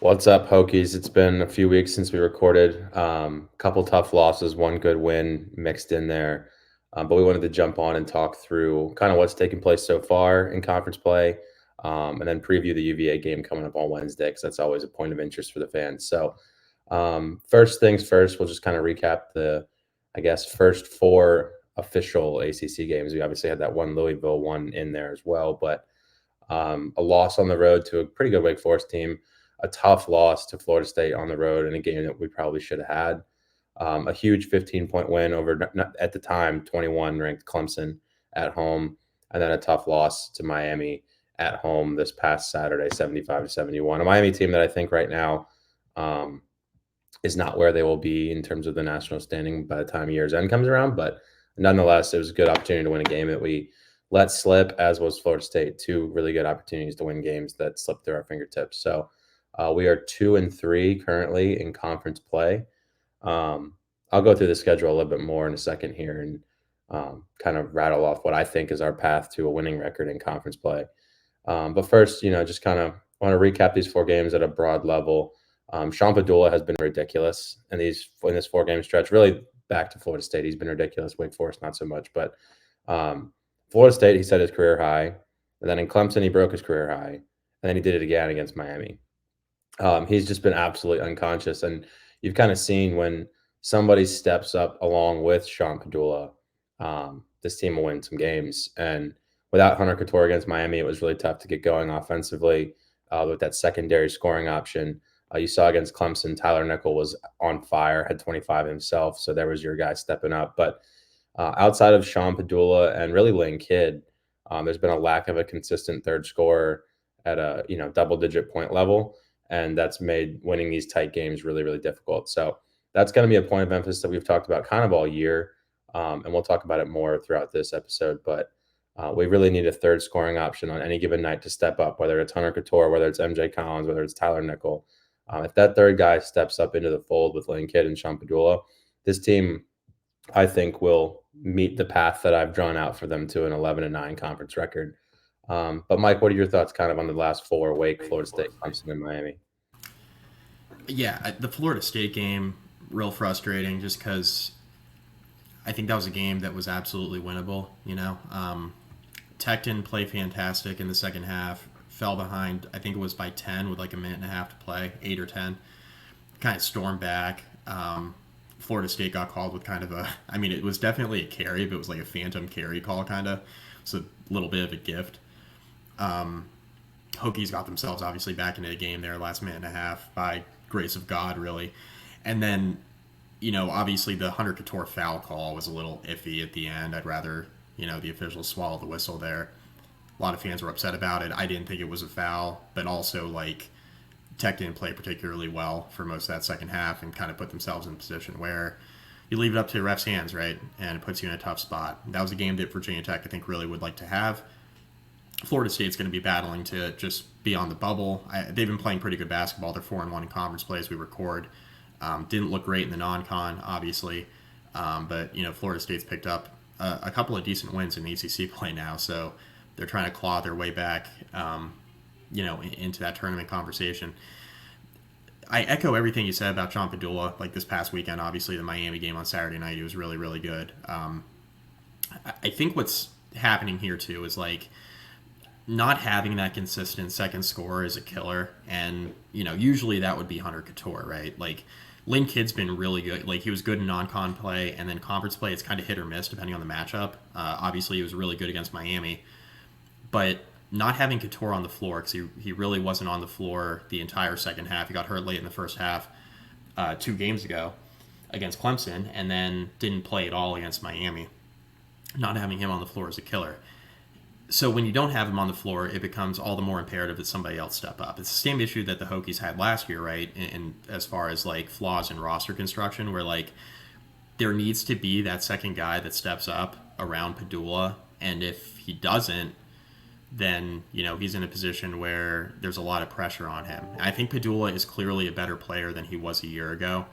What's up, Hokies? It's been a few weeks since we recorded. Couple tough losses, one good win mixed in there. But we wanted to jump on and talk through kind of what's taken place so far in conference play, and then preview the UVA game coming up on Wednesday because that's always a point of interest for the fans. So, first things first, we'll just kind of recap I guess, first four official ACC games. We obviously had that one Louisville one in there as well, but a loss on the road to a pretty good Wake Forest team, a tough loss to Florida State on the road in a game that we probably should have had. A huge 15-point win over, at the time, 21 ranked Clemson at home, and then a tough loss to Miami at home this past Saturday, 75-71. A Miami team that I think right now um, is not where they will be in terms of the national standing by the time year's end comes around. But nonetheless, it was a good opportunity to win a game that we let slip, as was Florida State. Two really good opportunities to win games that slipped through our fingertips. So we are 2-3 currently in conference play. Um, I'll go through the schedule a little bit more in a second here and kind of rattle off what I think is our path to a winning record in conference play. But first, just kind of want to recap these four games at a broad level. Sean Padula has been ridiculous in this 4 game stretch. Really, back to Florida State, he's been ridiculous. Wake Forest, not so much, but um, Florida State, he set his career high, and then in Clemson, he broke his career high, and then he did it again against Miami. He's just been absolutely unconscious, and you've kind of seen when somebody steps up along with Sean Padula, this team will win some games. And without Hunter Couture against Miami, it was really tough to get going offensively with that secondary scoring option. You saw against Clemson, Tyler Nickel was on fire, had 25 himself, so there was your guy stepping up. But outside of Sean Padula and really Lane Kidd, there's been a lack of a consistent third scorer at a double-digit point level, and that's made winning these tight games really, really difficult. So that's going to be a point of emphasis that we've talked about kind of all year, and we'll talk about it more throughout this episode. But we really need a third scoring option on any given night to step up, whether it's Hunter Couture, whether it's MJ Collins, whether it's Tyler Nickel. If that third guy steps up into the fold with Lane Kidd and Sean Padula, this team, I think, will meet the path that I've drawn out for them to an 11-9 conference record. But Mike, what are your thoughts kind of on the last four: Wake, Florida State, Clemson, and Miami? Yeah, the Florida State game, real frustrating just because I think that was a game that was absolutely winnable. Tech didn't play fantastic in the second half, fell behind, I think it was by 10 with like a minute and a half to play, 8 or 10. Kind of stormed back. Florida State got called with kind of I mean, it was definitely a carry, but it was like a phantom carry call kind of. It's a little bit of a gift. Hokies got themselves obviously back into the game there last minute and a half by grace of God, really. And then, obviously the Hunter Couture foul call was a little iffy at the end. I'd rather, the officials swallow the whistle there. A lot of fans were upset about it. I didn't think it was a foul, but also, like, Tech didn't play particularly well for most of that second half and kind of put themselves in a position where you leave it up to the ref's hands, right? And it puts you in a tough spot. That was a game that Virginia Tech, I think, really would like to have. Florida State's going to be battling to just be on the bubble. They've been playing pretty good basketball. They're 4-1 in conference play as we record. Didn't look great in the non-con, obviously, but Florida State's picked up a couple of decent wins in ACC play now, so they're trying to claw their way back, into that tournament conversation. I echo everything you said about John Padula. Like this past weekend, obviously the Miami game on Saturday night, he was really, really good. I think what's happening here too is like not having that consistent second scorer is a killer. And, usually that would be Hunter Couture, right? Like, Lane Kidd's been really good. Like, he was good in non-con play, and then conference play, it's kind of hit or miss depending on the matchup. Obviously, he was really good against Miami. But not having Couture on the floor, because he really wasn't on the floor the entire second half. He got hurt late in the first half 2 games ago against Clemson, and then didn't play at all against Miami. Not having him on the floor is a killer. So when you don't have him on the floor, it becomes all the more imperative that somebody else step up. It's the same issue that the Hokies had last year, right? In as far as like flaws in roster construction, where like there needs to be that second guy that steps up around Padula, and if he doesn't, then he's in a position where there's a lot of pressure on him. I think Padula is clearly a better player than he was a year ago.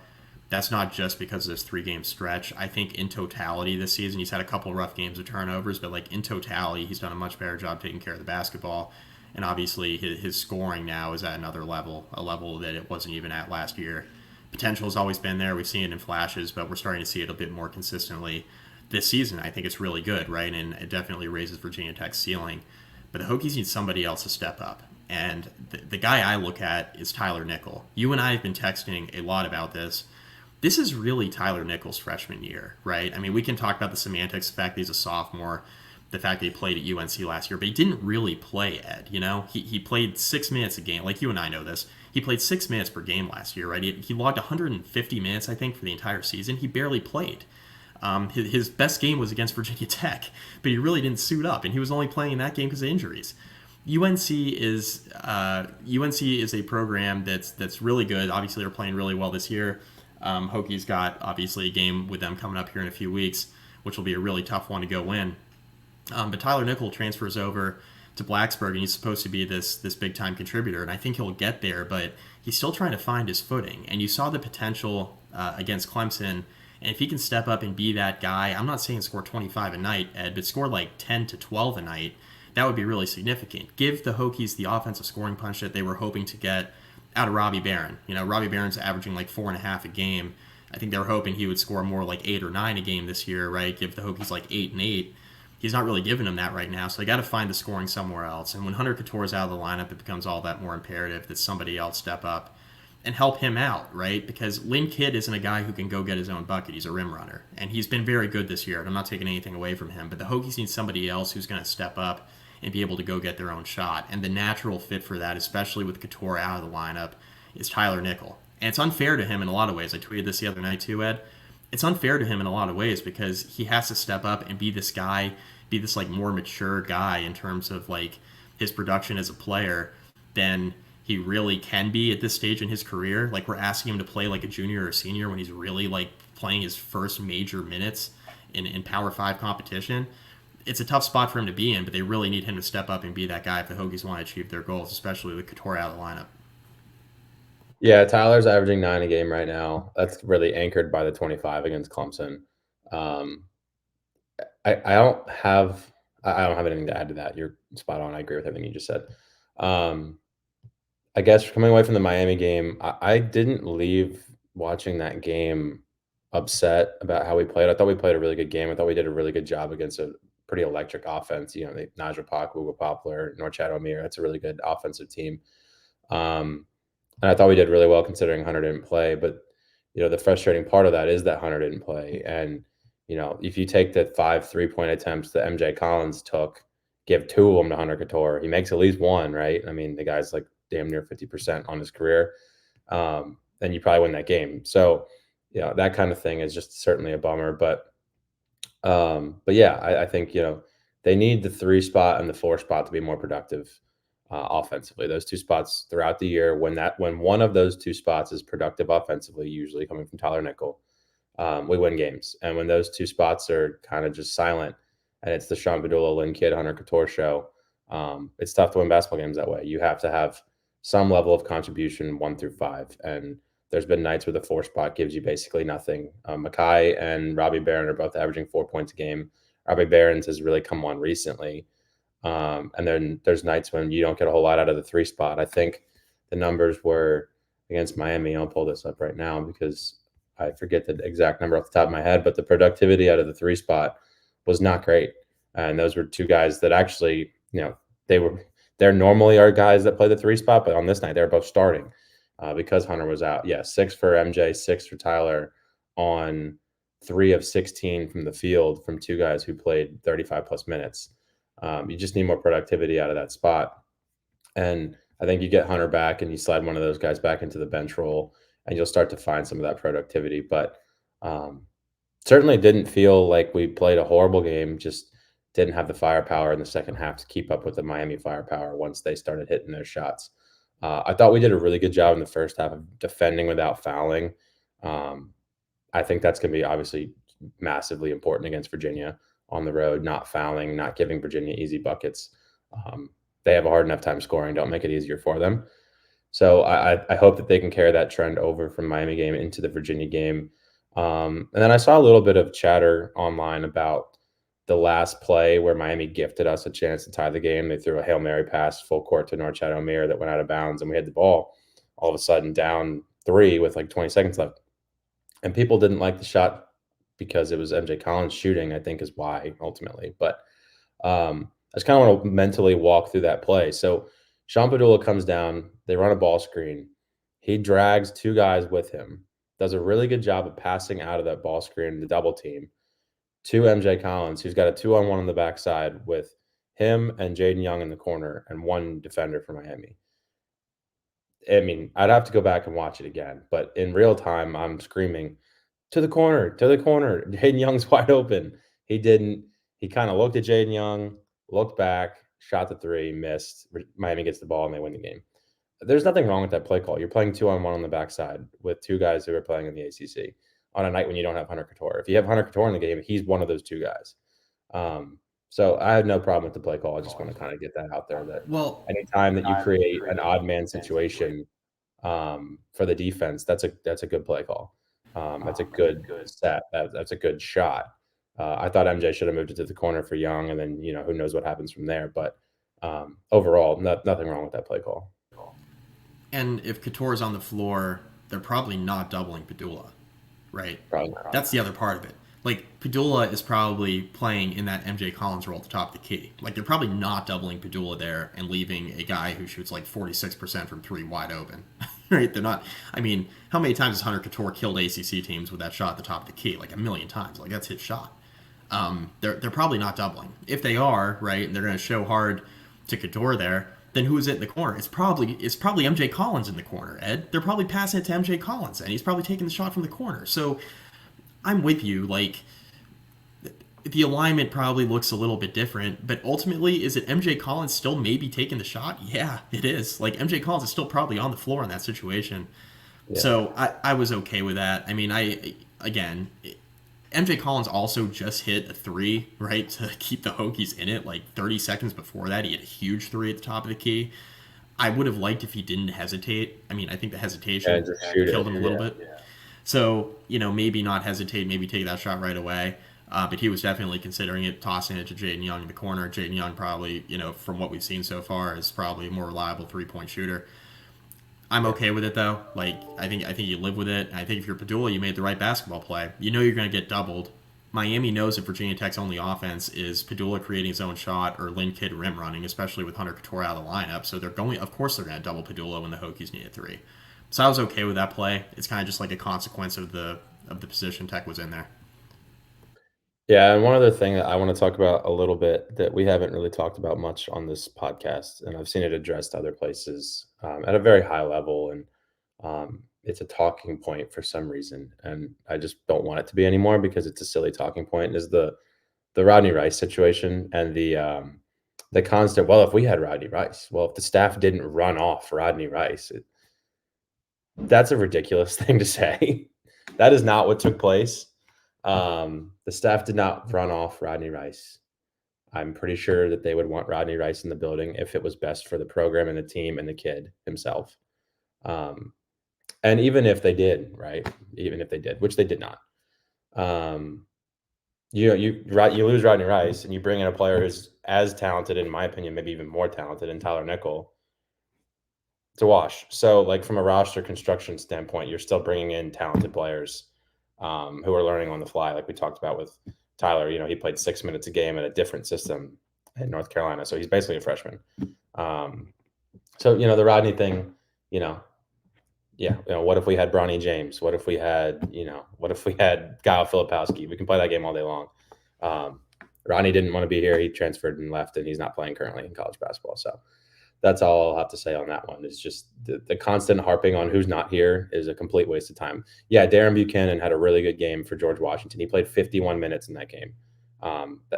That's not just because of this 3-game stretch. I think in totality this season, he's had a couple rough games of turnovers, but like in totality, he's done a much better job taking care of the basketball. And obviously, his scoring now is at another level, a level that it wasn't even at last year. Potential has always been there. We've seen it in flashes, but we're starting to see it a bit more consistently this season. I think it's really good, right? And it definitely raises Virginia Tech's ceiling. But the Hokies need somebody else to step up. And the guy I look at is Tyler Nickel. You and I have been texting a lot about this. This is really Tyler Nickel's freshman year, right? I mean, we can talk about the semantics, the fact that he's a sophomore, the fact that he played at UNC last year, but he didn't really play, Ed. You know, he played 6 minutes a game. Like you and I know this. He played 6 minutes per game last year, right? He logged 150 minutes, I think, for the entire season. He barely played. His best game was against Virginia Tech, but he really didn't suit up, and he was only playing in that game because of injuries. UNC is a program that's really good. Obviously, they're playing really well this year. Hokies got obviously a game with them coming up here in a few weeks, which will be a really tough one to go win. But Tyler Nickel transfers over to Blacksburg, and he's supposed to be this big time contributor, and I think he'll get there. But he's still trying to find his footing, and you saw the potential against Clemson. And if he can step up and be that guy, I'm not saying score 25 a night, Ed, but score like 10 to 12 a night. That would be really significant. Give the Hokies the offensive scoring punch that they were hoping to get out of Robbie Barron. You know, Robbie Barron's averaging like 4.5 a game. I think they were hoping he would score more like 8 or 9 a game this year, right? Give the Hokies like 8 and 8. He's not really giving them that right now, so they got to find the scoring somewhere else. And when Hunter Couture is out of the lineup, it becomes all that more imperative that somebody else step up and help him out, right? Because Lynn Kidd isn't a guy who can go get his own bucket. He's a rim runner, and he's been very good this year, and I'm not taking anything away from him. But the Hokies need somebody else who's going to step up and be able to go get their own shot. And the natural fit for that, especially with Couture out of the lineup, is Tyler Nickel. And it's unfair to him in a lot of ways. I tweeted this the other night too, Ed. It's unfair to him in a lot of ways because he has to step up and be this guy, be this like more mature guy in terms of like his production as a player than he really can be at this stage in his career. Like we're asking him to play like a junior or a senior when he's really like playing his first major minutes in Power 5 competition. It's a tough spot for him to be in, but they really need him to step up and be that guy if the Hokies want to achieve their goals, especially with Couture out of the lineup. Yeah, Tyler's averaging 9 a game right now. That's really anchored by the 25 against Clemson. Um, I don't have I don't have anything to add to that. You're spot on. I agree with everything you just said. Um, I guess coming away from the Miami game, I didn't leave watching that game upset about how we played. I thought we played a really good game. I thought we did a really good job against a pretty electric offense. You know, Nigel Pack, Ugo Poplar, Norchad O'Meara. That's a really good offensive team. Um, and I thought we did really well considering Hunter didn't play. But, the frustrating part of that is that Hunter didn't play. And, if you take the 5 3-point attempts that MJ Collins took, give 2 of them to Hunter Couture, he makes at least one, right? I mean, the guy's like damn near 50% on his career. Then you probably win that game. So, that kind of thing is just certainly a bummer. But yeah, I think, they need the 3 spot and the 4 spot to be more productive offensively. Those 2 spots throughout the year, when one of those 2 spots is productive offensively, usually coming from Tyler Nickel, we win games. And when those 2 spots are kind of just silent, and it's the Sean Padula, Lynn Kidd, Hunter Couture show, it's tough to win basketball games that way. You have to have some level of contribution 1 through 5, and there's been nights where the 4 spot gives you basically nothing. Mackay and Robbie Barron are both averaging 4 points a game. Robbie Barron's has really come on recently. And then there's nights when you don't get a whole lot out of the 3 spot. I think the numbers were against Miami. I'll pull this up right now because I forget the exact number off the top of my head, but the productivity out of the 3 spot was not great. And those were 2 guys that actually, they're normally our guys that play the 3 spot, but on this night they were both starting because Hunter was out. Yeah, 6 for MJ, 6 for Tyler on 3 of 16 from the field from 2 guys who played 35 plus minutes. You just need more productivity out of that spot. And I think you get Hunter back and you slide one of those guys back into the bench role and you'll start to find some of that productivity. But certainly didn't feel like we played a horrible game, just didn't have the firepower in the second half to keep up with the Miami firepower once they started hitting their shots. I thought we did a really good job in the first half of defending without fouling. I think that's going to be obviously massively important against Virginia on the road, not fouling, not giving Virginia easy buckets. They have a hard enough time scoring. Don't make it easier for them. So I hope that they can carry that trend over from Miami game into the Virginia game. And then I saw a little bit of chatter online about the last play where Miami gifted us a chance to tie the game. They threw a Hail Mary pass full court to Norchad Omier that went out of bounds, and we had the ball all of a sudden down 3 with like 20 seconds left. And people didn't like the shot because it was MJ Collins shooting, I think is why ultimately. But I just kind of want to mentally walk through that play. So Sean Padula comes down, they run a ball screen. He drags 2 guys with him, does a really good job of passing out of that ball screen, the double team, to MJ Collins, who's got a 2-on-1 on the backside with him and Jaden Young in the corner and 1 defender for Miami. I mean, I'd have to go back and watch it again, but in real time, I'm screaming, to the corner, to the corner. Jaden Young's wide open. He didn't. He kind of looked at Jaden Young, looked back, shot the 3, missed. Miami gets the ball and they win the game. There's nothing wrong with that play call. You're playing 2-on-1 on the backside with 2 guys who are playing in the ACC on a night when you don't have Hunter Couture. If you have Hunter Couture in the game, he's one of those 2 guys. So I had no problem with the play call. I just want to kind of get that out there that Well, anytime that you create an odd man situation for the defense, that's a good play call. That's a good set. That's a good shot. I thought MJ should have moved it to the corner for Young, and then who knows what happens from there. But overall, nothing wrong with that play call. and if Couture's on the floor, they're probably not doubling Padula, right? Probably not. That's the other part of it. Like, Padula is probably playing in that MJ Collins role at the top of the key. Like, they're probably not doubling Padula there and leaving a guy who shoots like 46% from 3 wide open. Right? They're not. I mean, how many times has Hunter Couture killed ACC teams with that shot at the top of the key? Like, a million times. Like, that's his shot. They're probably not doubling. If they are, right, and they're going to show hard to Couture there, then who is it in the corner? It's probably MJ Collins in the corner, Ed. They're probably passing it to MJ Collins, and he's probably taking the shot from the corner. So I'm with you. Like, the alignment probably looks a little bit different, but ultimately, is it MJ Collins still maybe taking the shot? Yeah, it is. Like, MJ Collins is still probably on the floor in that situation. Yeah. So I was okay with that. I mean, MJ Collins also just hit a 3, right, to keep the Hokies in it. Like 30 seconds before that, he hit a huge 3 at the top of the key. I would have liked if he didn't hesitate. I mean, I think the hesitation killed him a little bit. Yeah. So, maybe not hesitate, maybe take that shot right away. But he was definitely considering it, tossing it to Jaden Young in the corner. Jaden Young probably, from what we've seen so far, is probably a more reliable 3-point shooter. I'm okay with it though. Like, I think you live with it. I think if you're Padula, you made the right basketball play. You know you're going to get doubled. Miami knows that Virginia Tech's only offense is Padula creating his own shot or Lynn Kidd rim running, especially with Hunter Couture out of the lineup. So of course they're going to double Padula when the Hokies need a 3. So I was okay with that play. It's kind of just like a consequence of the position Tech was in there. Yeah, and one other thing that I want to talk about a little bit that we haven't really talked about much on this podcast, and I've seen it addressed other places at a very high level, and it's a talking point for some reason, and I just don't want it to be anymore because it's a silly talking point. Is the Rodney Rice situation and the constant? Well, if we had Rodney Rice, well, if the staff didn't run off Rodney Rice, that's a ridiculous thing to say. That is not what took place. The staff did not run off Rodney Rice. I'm pretty sure that they would want Rodney Rice in the building if it was best for the program and the team and the kid himself. And even if they did, right? Even if they did, which they did not. You lose Rodney Rice and you bring in a player who's as talented, in my opinion, maybe even more talented, in Tyler Nickel. It's a wash. So, like, from a roster construction standpoint, you're still bringing in talented players who are learning on the fly, like we talked about with Tyler. He played 6 minutes a game in a different system in North Carolina, so he's basically a freshman. So, the Rodney thing, what if we had Bronny James? What if we had Kyle Filipowski? We can play that game all day long. Rodney didn't want to be here. He transferred and left, and he's not playing currently in college basketball. So that's all I'll have to say on that one. It's just the constant harping on who's not here is a complete waste of time. Yeah, Darren Buchanan had a really good game for George Washington. He played 51 minutes in that game.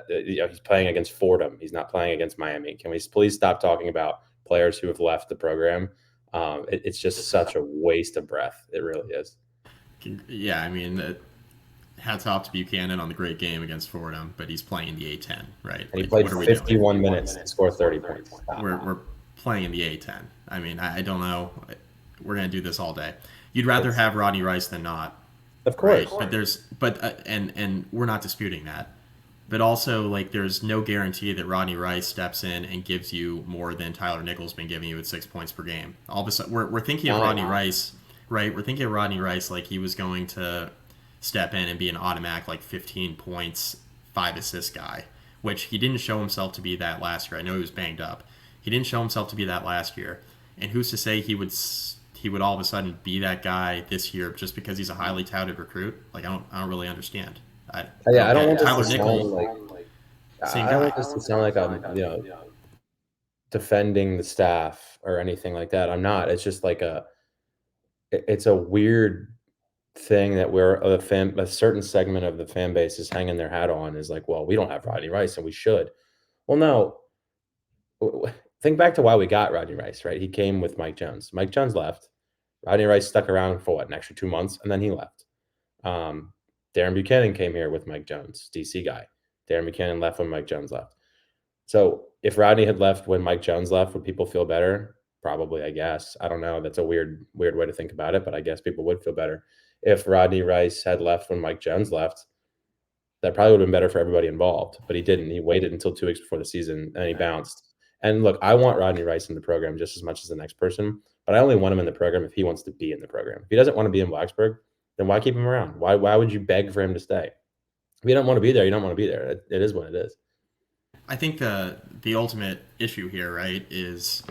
He's playing against Fordham. He's not playing against Miami. Can we please stop talking about players who have left the program? It's just such a waste of breath. It really is. Yeah, I mean, hats off to Buchanan on the great game against Fordham, but he's playing in the A10, right? And he played 51 minutes to score 30 points. We're playing in the A10. I mean, I don't know. We're going to do this all day. You'd rather have Rodney Rice than not. Of course. Right? And we're not disputing that. but also like there's no guarantee that Rodney Rice steps in and gives you more than Tyler Nickel's been giving you at 6 points per game. All of a sudden, we're thinking of Fine. Rodney Rice, right? We're thinking of Rodney Rice like he was going to step in and be an automatic like 15 points, 5 assist guy, which he didn't show himself to be that last year. I know he was banged up. He didn't show himself to be that last year, and who's to say he would all of a sudden be that guy this year just because he's a highly touted recruit? Like I don't really understand. I Yeah, don't I don't get it. want this to Tyler sound Nickel, like same I don't guy. want this to sound like I'm, defending the staff or anything like that. I'm not. It's just like it's a weird thing that we're a certain segment of the fan base is hanging their hat on is like, well, we don't have Rodney Rice and we should. Well, no. Think back to why we got Rodney Rice, right? He came with Mike Jones. Mike Jones left. Rodney Rice stuck around for what, an extra 2 months, and then he left. Um, Darren Buchanan came here with Mike Jones, DC guy. Darren Buchanan left when Mike Jones left. So if Rodney had left when Mike Jones left, would people feel better? Probably, I guess. I don't know. That's a weird way to think about it, but I guess people would feel better. If Rodney Rice had left when Mike Jones left, that probably would have been better for everybody involved, but he didn't. He waited until 2 weeks before the season, and he bounced. And look, I want Rodney Rice in the program just as much as the next person, but I only want him in the program if he wants to be in the program. If he doesn't want to be in Blacksburg, then why keep him around? Why would you beg for him to stay? If you don't want to be there, you don't want to be there. It is what it is. I think the ultimate issue here, right, is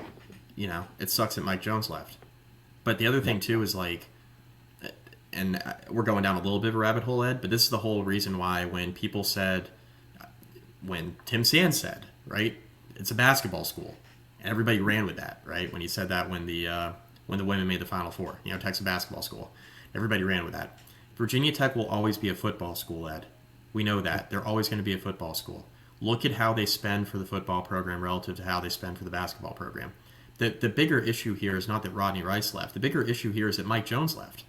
it sucks that Mike Jones left. But the other thing too is like, and we're going down a little bit of a rabbit hole, Ed. But this is the whole reason why when Tim Sands said, right, it's a basketball school, and everybody ran with that, right? When he said that when the women made the Final Four, Tech's a basketball school, everybody ran with that. Virginia Tech will always be a football school, Ed. We know that they're always going to be a football school. Look at how they spend for the football program relative to how they spend for the basketball program. The bigger issue here is not that Rodney Rice left. The bigger issue here is that Mike Jones left.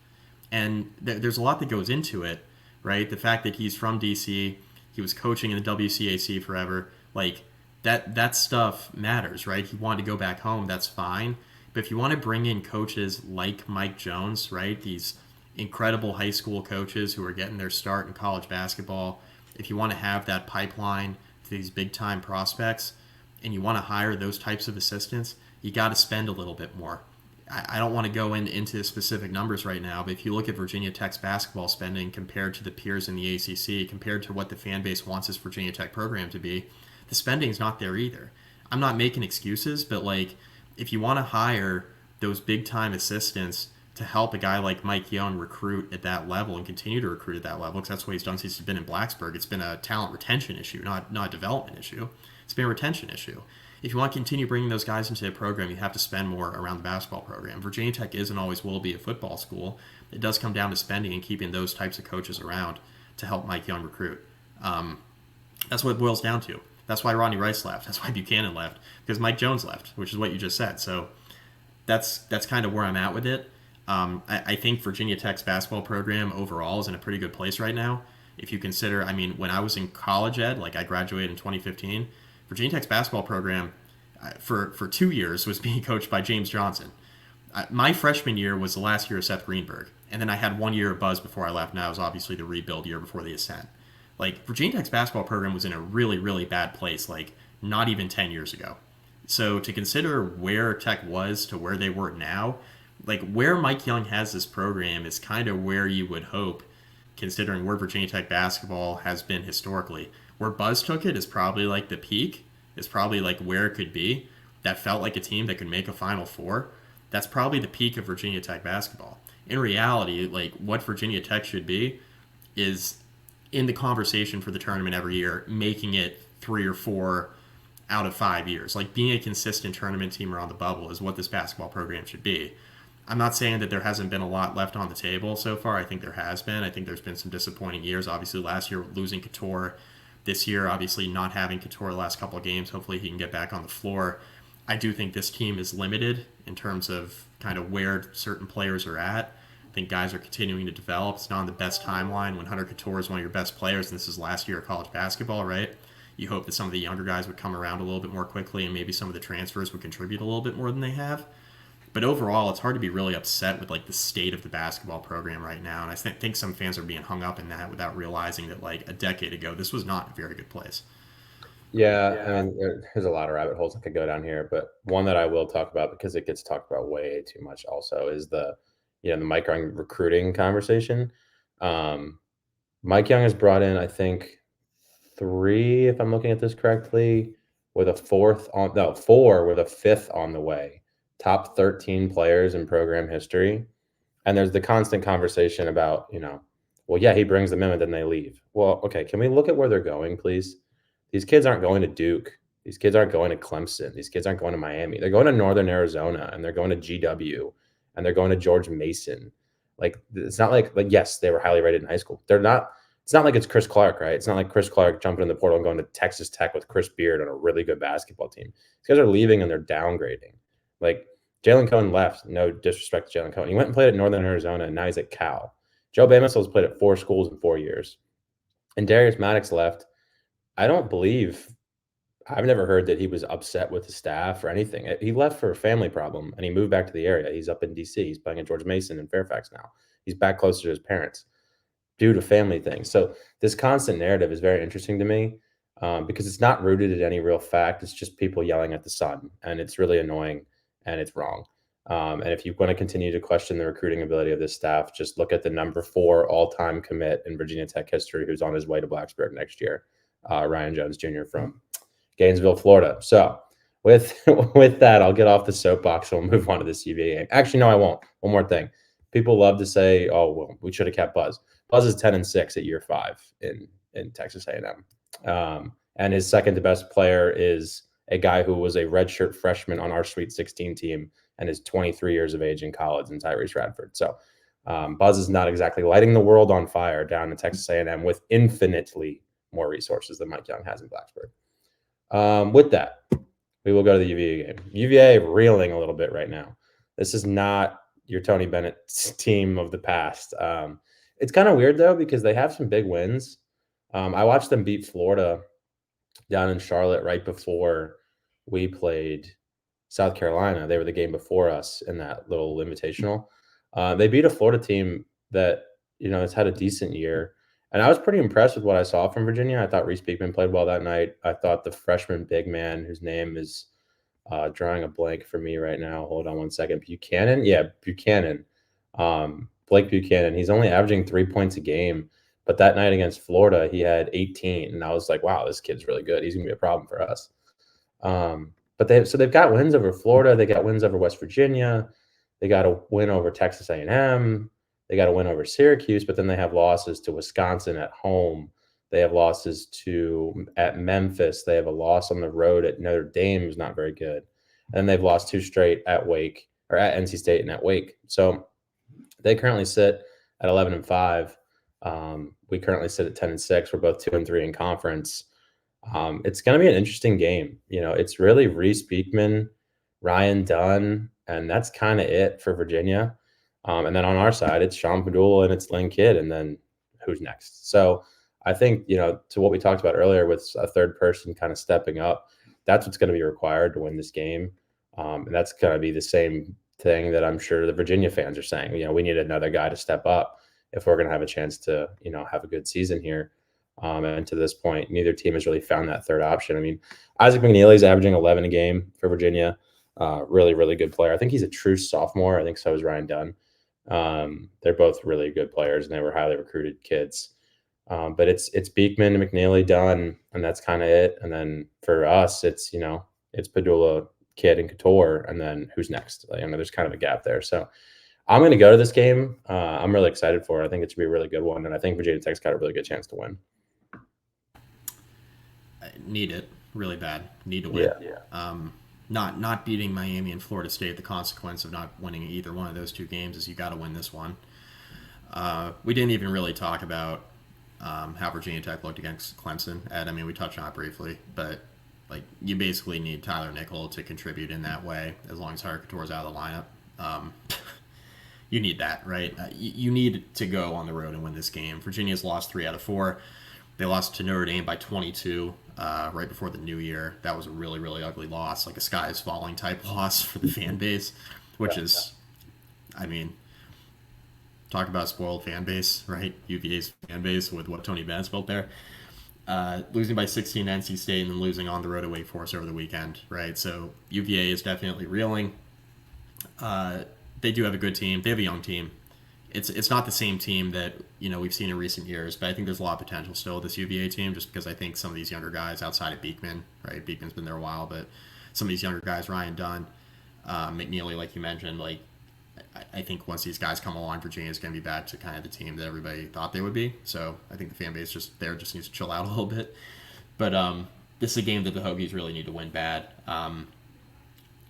And there's a lot that goes into it, right? The fact that he's from DC, he was coaching in the WCAC forever, like that stuff matters, right? He wanted to go back home, that's fine. But if you want to bring in coaches like Mike Jones, right? These incredible high school coaches who are getting their start in college basketball, if you want to have that pipeline to these big time prospects and you want to hire those types of assistants, you got to spend a little bit more. I don't want to go into specific numbers right now, but if you look at Virginia Tech's basketball spending compared to the peers in the ACC, compared to what the fan base wants this Virginia Tech program to be, the spending's not there either. I'm not making excuses, but like if you want to hire those big time assistants to help a guy like Mike Young recruit at that level and continue to recruit at that level, because that's what he's done since he's been in Blacksburg. It's been a talent retention issue, not a development issue. It's been a retention issue. If you want to continue bringing those guys into the program, you have to spend more around the basketball program. Virginia Tech is and always will be a football school. It does come down to spending and keeping those types of coaches around to help Mike Young recruit. That's what it boils down to. That's why Rodney Rice left. That's why Buchanan left, because Mike Jones left, which is what you just said. So that's kind of where I'm at with it. I think Virginia Tech's basketball program overall is in a pretty good place right now. If you consider, I mean, when I was in college, Ed, like I graduated in 2015, Virginia Tech's basketball program for 2 years was being coached by James Johnson. My freshman year was the last year of Seth Greenberg, and then I had 1 year of buzz before I left. Now it was obviously the rebuild year before the ascent. Like Virginia Tech's basketball program was in a really, really bad place, like not even 10 years ago. So to consider where Tech was to where they were now, like where Mike Young has this program is kind of where you would hope, considering where Virginia Tech basketball has been historically. Where Buzz took it is probably like the peak, is probably like where it could be. That felt like a team that could make a Final Four. That's probably the peak of Virginia Tech basketball. In reality, like what Virginia Tech should be is in the conversation for the tournament every year, making it 3 or 4 out of 5 years. Like being a consistent tournament team around the bubble is what this basketball program should be. I'm not saying that there hasn't been a lot left on the table so far. I think there has been. I think there's been some disappointing years. Obviously, last year losing Couture. This year, obviously, not having Couture the last couple of games. Hopefully, he can get back on the floor. I do think this team is limited in terms of kind of where certain players are at. I think guys are continuing to develop. It's not on the best timeline when Hunter Couture is one of your best players, and this is last year of college basketball, right? You hope that some of the younger guys would come around a little bit more quickly, and maybe some of the transfers would contribute a little bit more than they have. But overall, it's hard to be really upset with like the state of the basketball program right now. And I think some fans are being hung up in that without realizing that like a decade ago, this was not a very good place. Yeah, I mean, there's a lot of rabbit holes I could go down here, but one that I will talk about because it gets talked about way too much also is the Mike Young recruiting conversation. Um, Mike Young has brought in, I think, 3, if I'm looking at this correctly, with a fourth on no, 4 with a fifth on the way. Top 13 players in program history. And there's the constant conversation about, well, yeah, he brings them in and then they leave. Well, okay, can we look at where they're going, please? These kids aren't going to Duke. These kids aren't going to Clemson. These kids aren't going to Miami. They're going to Northern Arizona and they're going to GW and they're going to George Mason. Like it's not like yes, they were highly rated in high school. They're not. It's not like it's Chris Clark, right? It's not like Chris Clark jumping in the portal and going to Texas Tech with Chris Beard on a really good basketball team. These guys are leaving and they're downgrading. Like Jalen Cohen left. No disrespect to Jalen Cohen. He went and played at Northern Arizona, and now he's at Cal. Joe Bamisle's played at 4 schools in 4 years. And Darius Maddox left. I don't believe I've never heard that he was upset with the staff or anything. He left for a family problem, and he moved back to the area. He's up in D.C. He's playing at George Mason in Fairfax now. He's back closer to his parents due to family things. So this constant narrative is very interesting to me because it's not rooted in any real fact. It's just people yelling at the sun, and it's really annoying and it's wrong. And if you want to continue to question the recruiting ability of this staff, just look at the number 4 all-time commit in Virginia Tech history, who's on his way to Blacksburg next year, Ryan Jones Jr. from Gainesville, Florida. So with with that, I'll get off the soapbox and we'll move on to this UVA game. Actually, no, I won't. One more thing. People love to say, "Oh, well, we should have kept Buzz." Buzz is 10-6 at year 5 in Texas A&M, and his second to best player is a guy who was a redshirt freshman on our Sweet 16 team and is 23 years of age in college, in Tyrese Radford. So Buzz is not exactly lighting the world on fire down in Texas A&M with infinitely more resources than Mike Young has in Blacksburg. With that, we will go to the UVA game. UVA reeling a little bit right now. This is not your Tony Bennett team of the past. It's kind of weird though because they have some big wins. I watched them beat Florida down in Charlotte right before we played South Carolina. They were the game before us in that little invitational. They beat a Florida team that has had a decent year. And I was pretty impressed with what I saw from Virginia. I thought Reese Beekman played well that night. I thought the freshman big man, whose name is drawing a blank for me right now. Hold on one second. Buchanan? Yeah, Buchanan. Blake Buchanan. He's only averaging 3 points a game. But that night against Florida, he had 18. And I was like, wow, this kid's really good. He's going to be a problem for us. But they've got wins over Florida. They got wins over West Virginia. They got a win over Texas A&M. They got a win over Syracuse, but then they have losses to Wisconsin at home. They have losses at Memphis. They have a loss on the road at Notre Dame, who's not very good. And they've lost 2 straight at Wake or at NC State and at Wake. So they currently sit at 11-5. We currently sit at 10-6. We're both 2-3 in conference. It's going to be an interesting game. It's really Reese Beekman, Ryan Dunn, and that's kind of it for Virginia. And then on our side, it's Sean Padula and it's Lynn Kidd, and then who's next? So I think, to what we talked about earlier with a third person kind of stepping up, that's what's going to be required to win this game. And that's going to be the same thing that I'm sure the Virginia fans are saying. We need another guy to step up if we're going to have a chance to, have a good season here. And to this point, neither team has really found that third option. I mean, Isaac McNeely's averaging 11 a game for Virginia. Really, really good player. I think he's a true sophomore. I think so is Ryan Dunn. They're both really good players, and they were highly recruited kids. But it's Beekman, McNeely, Dunn, and that's kind of it. And then for us, it's Padula, Kidd, and Couture, and then who's next? There's kind of a gap there. So I'm going to go to this game. I'm really excited for it. I think it should be a really good one, and I think Virginia Tech's got a really good chance to win. I need it really bad. Need to win. Yeah. Not beating Miami and Florida State, the consequence of not winning either one of those 2 games is you got to win this one. We didn't even really talk about how Virginia Tech looked against Clemson. Ed, we touched on it briefly, but you basically need Tyler Nickel to contribute in that way as long as Hunter Couture's out of the lineup. You need that, right? You need to go on the road and win this game. Virginia's lost 3 out of 4. They lost to Notre Dame by 22 right before the new year. That was a really, really ugly loss, like a sky is falling type loss for the fan base. which is, I mean, talk about spoiled fan base, right? UVA's fan base with what Tony Bennett's built there. Losing by 16 to NC State and then losing on the road to Wake Forest over the weekend, right? So UVA is definitely reeling. They do have a good team. They have a young team. It's not the same team that we've seen in recent years, but I think there's a lot of potential still with this UVA team, just because I think some of these younger guys outside of Beekman, right? Beekman's been there a while, but some of these younger guys, Ryan Dunn, McNeely, like you mentioned, like I think once these guys come along, Virginia's going to be back to kind of the team that everybody thought they would be. So I think the fan base just needs to chill out a little bit. But this is a game that the Hokies really need to win bad.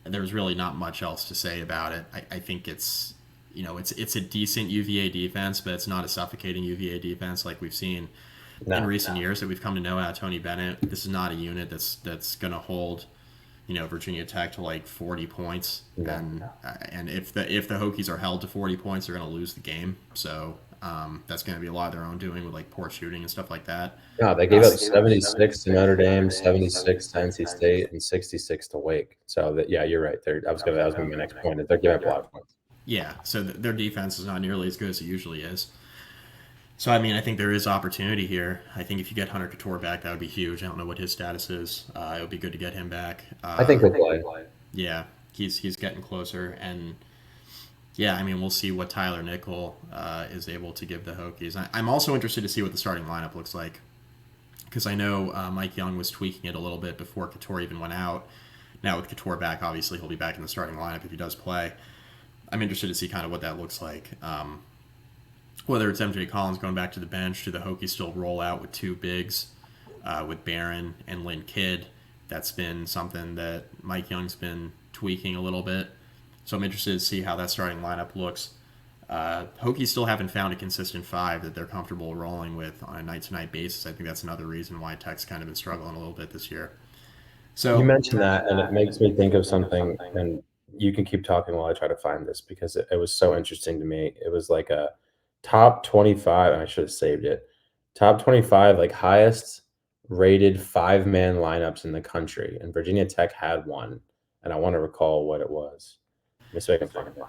There's really not much else to say about it. I think it's a decent UVA defense, but it's not a suffocating UVA defense like we've seen in recent years that we've come to know out of Tony Bennett. This is not a unit that's going to hold Virginia Tech to like 40 points, and if the Hokies are held to 40 points, they're going to lose the game. So that's going to be a lot of their own doing with like poor shooting and stuff like that. No, they gave up 76 to Notre Dame, 76 to NC State, and 66 to Wake. So that, yeah, you're right. That was going to be my next point. Is they're giving up a lot of points. Yeah, so their defense is not nearly as good as it usually is. So, I mean, I think there is opportunity here. I think if you get Hunter Couture back, that would be huge. I don't know what his status is. It would be good to get him back. I think he'll play. Yeah, he's getting closer. And, yeah, I mean, we'll see what Tyler Nickel is able to give the Hokies. I'm also interested to see what the starting lineup looks like, because I know Mike Young was tweaking it a little bit before Couture even went out. Now with Couture back, obviously he'll be back in the starting lineup if he does play. I'm interested to see kind of what that looks like. Whether it's MJ Collins going back to the bench, do the Hokies still roll out with two bigs, with Barron and Lynn Kidd? That's been something that Mike Young's been tweaking a little bit. So I'm interested to see how that starting lineup looks. Hokies still haven't found a consistent five that they're comfortable rolling with on a night-to-night basis. I think that's another reason why Tech's kind of been struggling a little bit this year. So You mentioned that, and it makes me think of something, and you can keep talking while I try to find this because it was so interesting to me. It was like a top 25, and I should have saved it. Top 25, like highest rated five-man lineups in the country, and Virginia Tech had one, and I want to recall what it was. Let me see if I can find it. But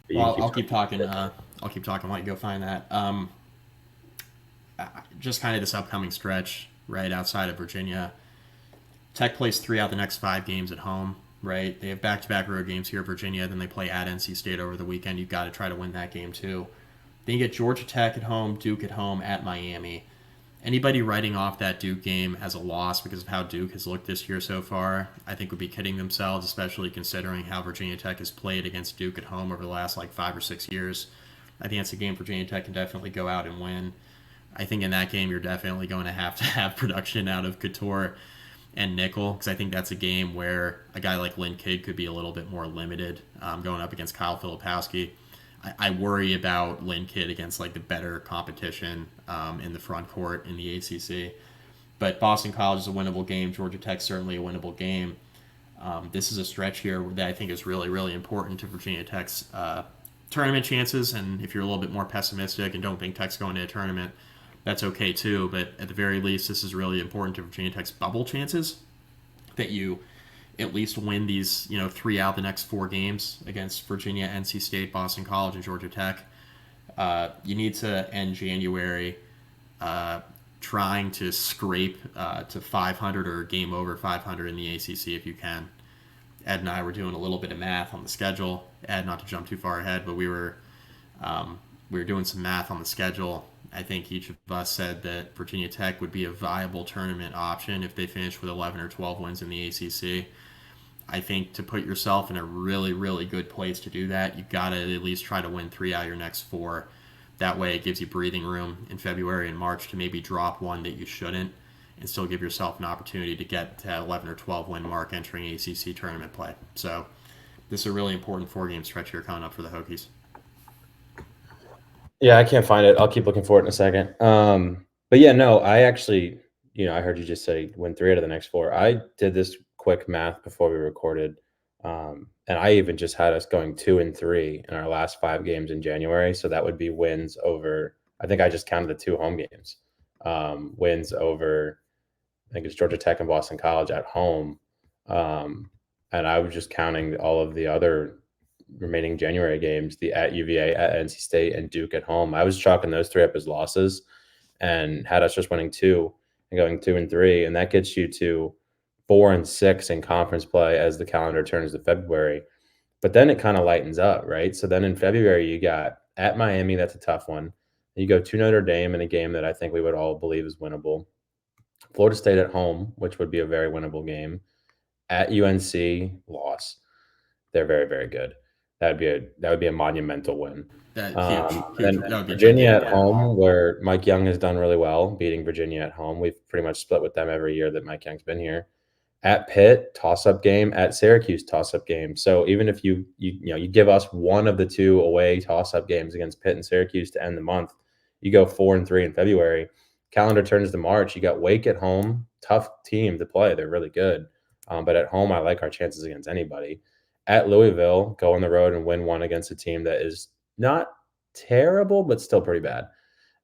you well, can I'll keep talking. I'll keep talking while you go find that. Just kind of this upcoming stretch, right outside of Virginia. Tech plays 3 out of the next 5 games at home, right? They have back-to-back road games here at Virginia. Then they play at NC State over the weekend. You've got to try to win that game too. Then you get Georgia Tech at home, Duke at home, at Miami. Anybody writing off that Duke game as a loss because of how Duke has looked this year so far, I think would be kidding themselves, especially considering how Virginia Tech has played against Duke at home over the last like 5 or 6 years. I think that's a game Virginia Tech can definitely go out and win. I think in that game you're definitely going to have production out of Couture and Nickel, because I think that's a game where a guy like Lynn Kidd could be a little bit more limited going up against Kyle Filipowski. I worry about Lynn Kidd against like the better competition in the front court in the ACC. But Boston College is a winnable game. Georgia Tech certainly a winnable game. This is a stretch here that I think is really, really important to Virginia Tech's tournament chances. And if you're a little bit more pessimistic and don't think Tech's going to a tournament, that's okay too. But at the very least, this is really important to Virginia Tech's bubble chances, that you at least win these, 3 out of the next 4 games against Virginia, NC State, Boston College, and Georgia Tech. You need to end January trying to scrape to 500 or game over 500 in the ACC if you can. Ed and I were doing a little bit of math on the schedule. Ed, not to jump too far ahead, but we were doing some math on the schedule. I think each of us said that Virginia Tech would be a viable tournament option if they finish with 11 or 12 wins in the ACC. I think to put yourself in a really, really good place to do that, you've got to at least try to win 3 out of your next 4. That way it gives you breathing room in February and March to maybe drop one that you shouldn't and still give yourself an opportunity to get to that 11 or 12 win mark entering ACC tournament play. So this is a really important 4-game stretch here coming up for the Hokies. Yeah, I can't find it. I'll keep looking for it in a second. But yeah, no, I actually, I heard you just say win 3 out of the next 4. I did this quick math before we recorded, and I even just had us going 2-3 in our last 5 games in January. So that would be wins over. I think I just counted the 2 home games. Wins over, I think it's Georgia Tech and Boston College at home, and I was just counting all of the other remaining January games, the at UVA, at NC State, and Duke at home. I was chalking those three up as losses and had us just winning two and going 2-3. And that gets you to 4-6 in conference play as the calendar turns to February. But then it kind of lightens up, right? So then in February, you got at Miami, that's a tough one. You go to Notre Dame in a game that I think we would all believe is winnable. Florida State at home, which would be a very winnable game. At UNC, loss. They're very, very good. That would be a monumental win. That huge, huge. Then That would be Virginia gigantic. at home, where Mike Young has done really well, beating Virginia at home. We've pretty much split with them every year that Mike Young's been here. At Pitt, toss-up game. At Syracuse, toss-up game. So even if you give us one of the two away toss-up games against Pitt and Syracuse to end the month, you go 4-3 in February. Calendar turns to March. You got Wake at home, tough team to play. They're really good, but at home, I like our chances against anybody. At Louisville, go on the road and win one against a team that is not terrible, but still pretty bad.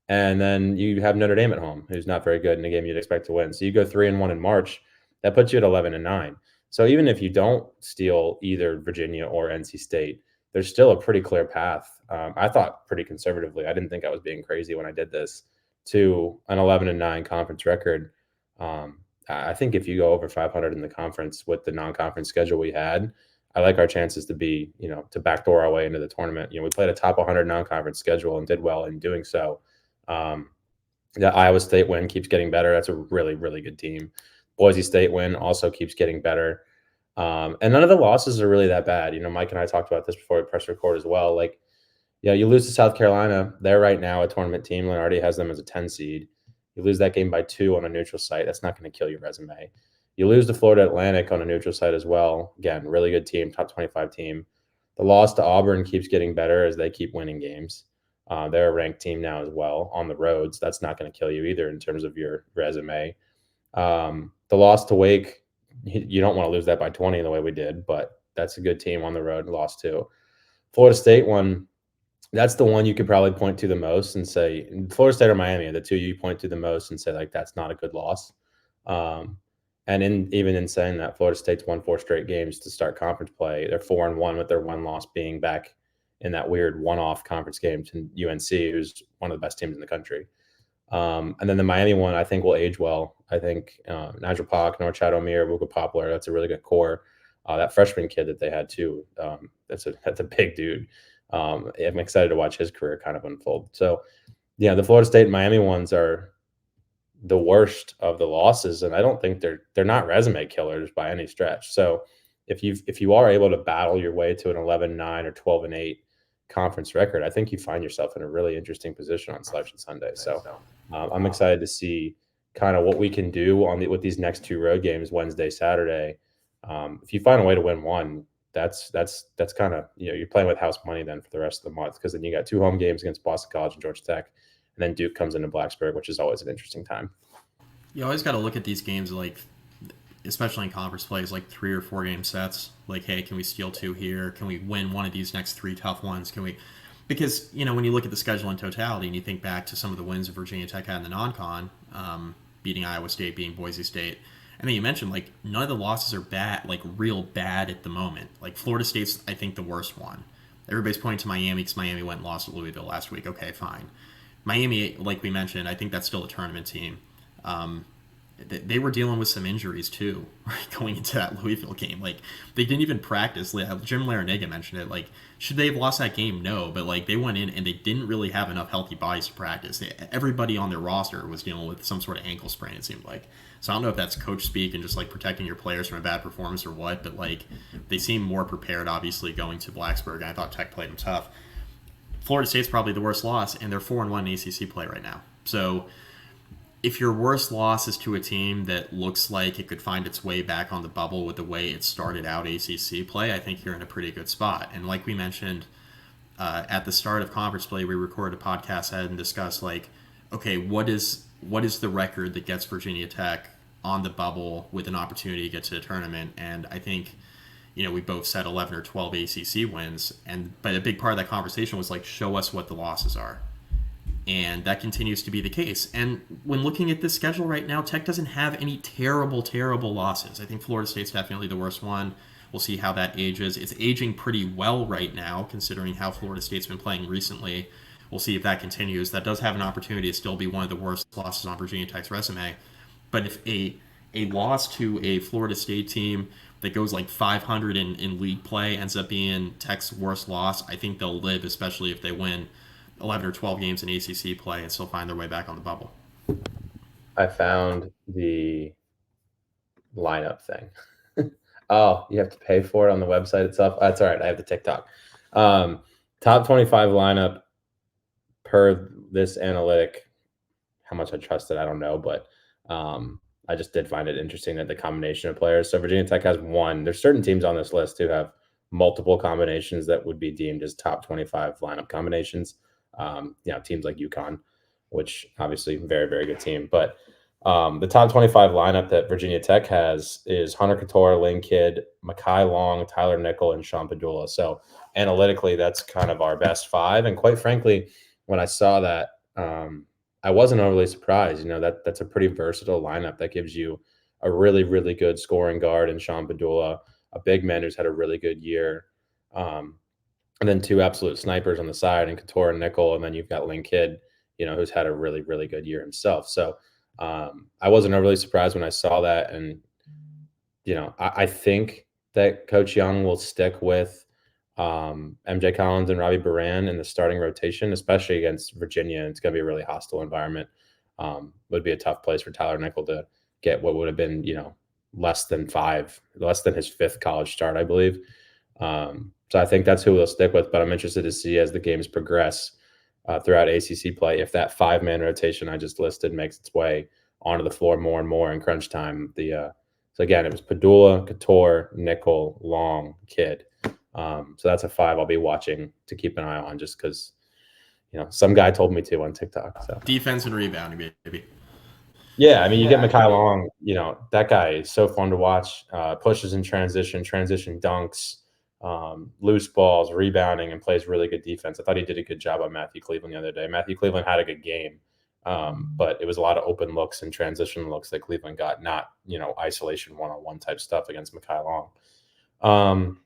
And then you have Notre Dame at home, who's not very good in a game you'd expect to win. So you go 3-1 in March. That puts you at 11-9. So even if you don't steal either Virginia or NC State, there's still a pretty clear path. I thought pretty conservatively. I didn't think I was being crazy when I did this to an 11-9 conference record. I think if you go over 500 in the conference with the non-conference schedule we had, I like our chances to be, to backdoor our way into the tournament. We played a top 100 non-conference schedule and did well in doing so. The Iowa State win keeps getting better. That's a really, really good team. Boise State win also keeps getting better. And none of the losses are really that bad. Mike and I talked about this before we press record as well. Like, you lose to South Carolina. They're right now a tournament team. Lynn already has them as a 10 seed. You lose that game by 2 on a neutral site. That's not going to kill your resume. You lose to Florida Atlantic on a neutral site as well. Again, really good team, top 25 team. The loss to Auburn keeps getting better as they keep winning games. They're a ranked team now as well on the roads. That's not going to kill you either in terms of your resume. The loss to Wake, you don't want to lose that by 20 the way we did, but that's a good team on the road. Lost to Florida State one. That's the one you could probably point to the most and say Florida State or Miami are the two you point to the most and say, like, that's not a good loss. And even in saying that, Florida State's won 4 straight games to start conference play. They're 4-1 with their one loss being back in that weird one-off conference game to UNC, who's one of the best teams in the country. And then the Miami one, I think, will age well. I think Nigel Pock, Norchad Omier, Luka Poplar, that's a really good core. That freshman kid that they had too, that's a big dude. I'm excited to watch his career kind of unfold. So, yeah, the Florida State and Miami ones are the worst of the losses, and I don't think they're not resume killers by any stretch. So, if you are able to battle your way to an 11-9 or 12-8 conference record, I think you find yourself in a really interesting position on Selection Sunday. So, I'm excited to see kind of what we can do with these next 2 road games, Wednesday, Saturday. If you find a way to win one, that's kind of, you're playing with house money then for the rest of the month, because then you got 2 home games against Boston College and Georgia Tech, and then Duke comes into Blacksburg, which is always an interesting time. You always got to look at these games like, especially in conference plays, like 3 or 4 game sets. Like, hey, can we steal 2 here? Can we win one of these next 3 tough ones? Can we? Because, when you look at the schedule in totality and you think back to some of the wins that Virginia Tech had in the non-con, beating Iowa State, beating Boise State, and then you mentioned, like, none of the losses are bad, like, real bad at the moment. Like, Florida State's, I think, the worst one. Everybody's pointing to Miami because Miami went and lost to Louisville last week. Okay, fine. Miami, like we mentioned, I think that's still a tournament team. They were dealing with some injuries too going into that Louisville game. Like, they didn't even practice. Jim Larinaga mentioned it. Like, should they have lost that game? No, but like, they went in and they didn't really have enough healthy bodies to practice. Everybody on their roster was dealing with some sort of ankle sprain, it seemed like. So I don't know if that's coach speak and just like protecting your players from a bad performance or what, but like, they seem more prepared, obviously, going to Blacksburg. And I thought Tech played them tough. Florida State's probably the worst loss, and they're 4-1 in ACC play right now. So if your worst loss is to a team that looks like it could find its way back on the bubble with the way it started out ACC play, I think you're in a pretty good spot. And like we mentioned at the start of conference play, we recorded a podcast and discussed, like, okay, what is the record that gets Virginia Tech on the bubble with an opportunity to get to the tournament? And I think, we both said 11 or 12 ACC wins, but a big part of that conversation was like, show us what the losses are. And that continues to be the case. And when looking at this schedule right now, Tech doesn't have any terrible, terrible losses. I think Florida State's definitely the worst one. We'll see how that ages. It's aging pretty well right now, considering how Florida State's been playing recently. We'll see if that continues. That does have an opportunity to still be one of the worst losses on Virginia Tech's resume. But if a loss to a Florida State team that goes like 500 in league play ends up being Tech's worst loss, I think they'll live, especially if they win 11 or 12 games in ACC play and still find their way back on the bubble. I found the lineup thing. Oh, you have to pay for it on the website itself. That's all right. I have the TikTok. Top 25 lineup per this analytic. How much I trust it, I don't know, but I just did find it interesting that the combination of players. So Virginia Tech has one. There's certain teams on this list who have multiple combinations that would be deemed as top 25 lineup combinations. Teams like UConn, which obviously very, very good team. But the top 25 lineup that Virginia Tech has is Hunter Couture, Lane Kidd, Mekhi Long, Tyler Nickel, and Sean Padula. So analytically, that's kind of our best five. And quite frankly, when I saw that, I wasn't overly surprised. That's a pretty versatile lineup that gives you a really, really good scoring guard in Sean Padula, a big man who's had a really good year, and then two absolute snipers on the side, and Couture and Nickel, and then you've got Lane Kidd, who's had a really, really good year himself. So I wasn't overly surprised when I saw that, and I think that Coach Young will stick with MJ Collins and Robbie Baran in the starting rotation, especially against Virginia. It's going to be a really hostile environment. Would be a tough place for Tyler Nickel to get what would have been, less than his fifth college start, I believe. So I think that's who we'll stick with. But I'm interested to see as the games progress throughout ACC play if that 5-man rotation I just listed makes its way onto the floor more and more in crunch time. So again, it was Padula, Couture, Nickel, Long, Kidd. So that's a 5 I'll be watching to keep an eye on, just because some guy told me to on TikTok. So defense and rebounding, maybe. Yeah, I mean, you get Mekhi Long. That guy is so fun to watch. Pushes in transition dunks, loose balls, rebounding, and plays really good defense. I thought he did a good job on Matthew Cleveland the other day. Matthew Cleveland had a good game, but it was a lot of open looks and transition looks that Cleveland got, not isolation one-on-one type stuff against Mekhi Long.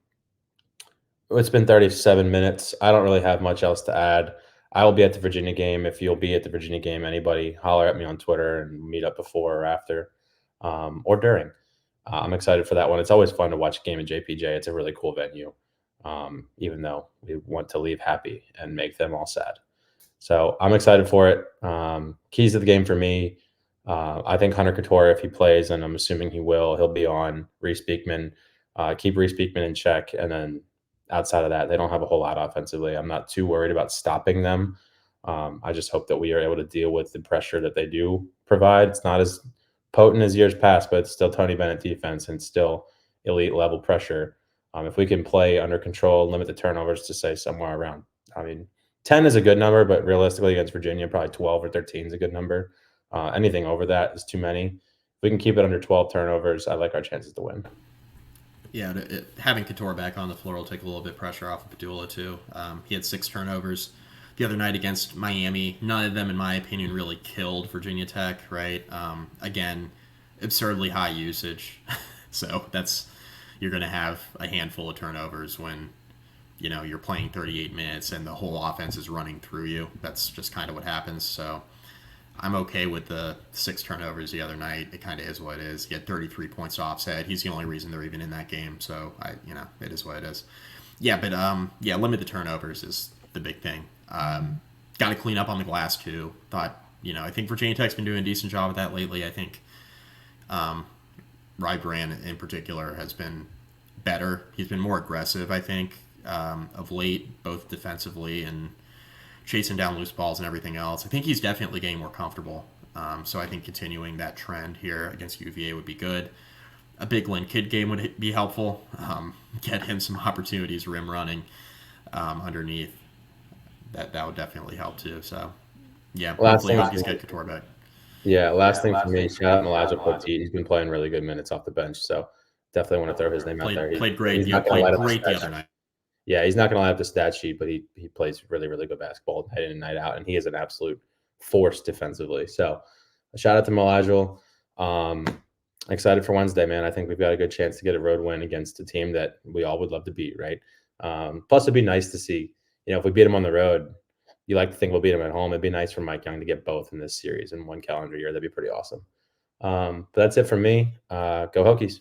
It's been 37 minutes. I don't really have much else to add. I will be at the Virginia game. If you'll be at the Virginia game, anybody, holler at me on Twitter and meet up before or after, or during. I'm excited for that one. It's always fun to watch a game in JPJ. It's a really cool venue, even though we want to leave happy and make them all sad. So I'm excited for it. Keys to the game for me. I think Hunter Couture, if he plays, and I'm assuming he will, he'll be on Reese Beekman. Keep Reese Beekman in check, and then outside of that, they don't have a whole lot offensively. I'm not too worried about stopping them. I just hope that we are able to deal with the pressure that they do provide. It's not as potent as years past, but it's still Tony Bennett defense and still elite level pressure. If we can play under control, limit the turnovers to say somewhere around, 10 is a good number, but realistically against Virginia, probably 12 or 13 is a good number. Anything over that is too many. If we can keep it under 12 turnovers, I like our chances to win. Yeah, having Couture back on the floor will take a little bit of pressure off of Padula, too. He had 6 turnovers the other night against Miami. None of them, in my opinion, really killed Virginia Tech, right? Again, absurdly high usage. So you're going to have a handful of turnovers when you're playing 38 minutes and the whole offense is running through you. That's just kind of what happens. So I'm okay with the 6 turnovers the other night. It kind of is what it is. He had 33 points to offset. He's the only reason they're even in that game. So it is what it is. Yeah, but limit the turnovers is the big thing. Got to clean up on the glass too. I think Virginia Tech's been doing a decent job of that lately. I think Rybrand in particular has been better. He's been more aggressive, I think, of late, both defensively and chasing down loose balls and everything else. I think he's definitely getting more comfortable. So I think continuing that trend here against UVA would be good. A big Lane Kidd game would be helpful. Get him some opportunities rim running underneath. That would definitely help too. So yeah, hopefully Hokies get Couture back. Yeah, last thing for me, shout out Elijah Poteet. He's been playing really good minutes off the bench, so definitely want to throw his name out there. Played great. Played great the other night. Yeah, he's not going to light up the stat sheet, but he plays really, really good basketball night in and night out, and he is an absolute force defensively. So a shout out to Elijah. Excited for Wednesday, man. I think we've got a good chance to get a road win against a team that we all would love to beat, right? Plus, it'd be nice to see, if we beat them on the road, you like to think we'll beat them at home. It'd be nice for Mike Young to get both in this series in one calendar year. That'd be pretty awesome. But that's it from me. Go Hokies.